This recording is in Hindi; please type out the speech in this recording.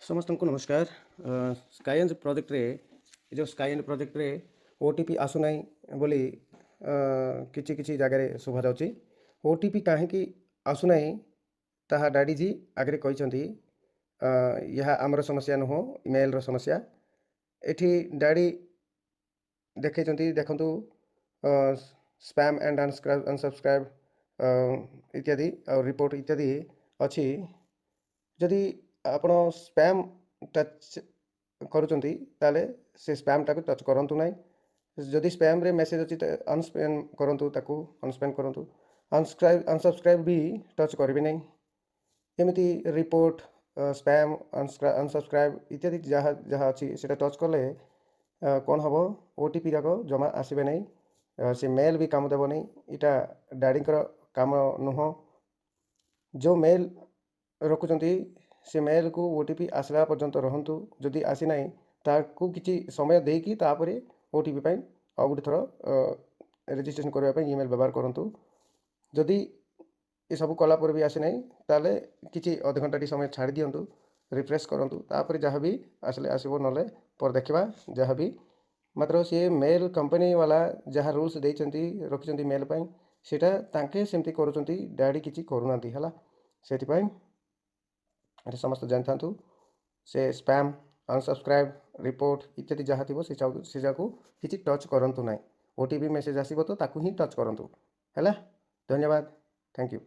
समस्त को नमस्कार। स्काईएंज प्रोजेक्ट रे जो स्काईएंज प्रोजेक्ट रे ओटीपी आसुना बोली किछि किछि जगह शुभा जाउछि। ओटीपी काहेकि आसुना ताहा डैडी जी आगे कहते यह आमर समस्या नुह इमेल रो समस्या। एठी डैडी देखते देखु स्पैम एंड अनसब्सक्राइब इत्यादि और रिपोर्ट इत्यादि अच्छी। जदि आपण स्पैम टच करुँच ताले से स्पैम टाक टच करंतु ना। जदि स्पैम रे मेसेज अच्छी अनस्पैम करंतु ताकू अनस्पैम करंतु। अनसब्सक्राइब भी टच करेंगे नहीं। एमती रिपोर्ट स्पैम अनसब्सक्राइब इत्यादि जहाँ जहाँ अच्छी से टच कले कौन हम ओटीपी जाक जमा आसबे नहीं। से मेल भी काम देव नहीं। इटा डैडी काम नुह। जो मेल रखुंट से मेल को ओटीपी आसला पर्यंत रहतु। जदि आसी ना ताकू किसी समय देकी तापर ओटीपी पाई आउ गोटे थर रजिस्ट्रेशन करने ईमेल व्यवहार करूँ। जदि ये सब कलापर भी आसी ना ताले किसी अध घंटा समय छाड़ दिंतु रिफ्रेश करूँ। तापर जहाँ भी आसले आसब ना पर देखा जहाँ भी मात्र सी मेल कंपनी वाला जहाँ रूल्स देती रखिंट मेल पाई सेटा तांके सेमती करुँच। डैडी किसी करूना है से समस्त जानी था से स्पैम अनसब्सक्राइब रिपोर्ट इत्यादि जहाँ थी से जाकू किसी टच करूँ ना। ओटीपी मेसेज आसो तो ताकू ही टच करूँ है। धन्यवाद। Thank you.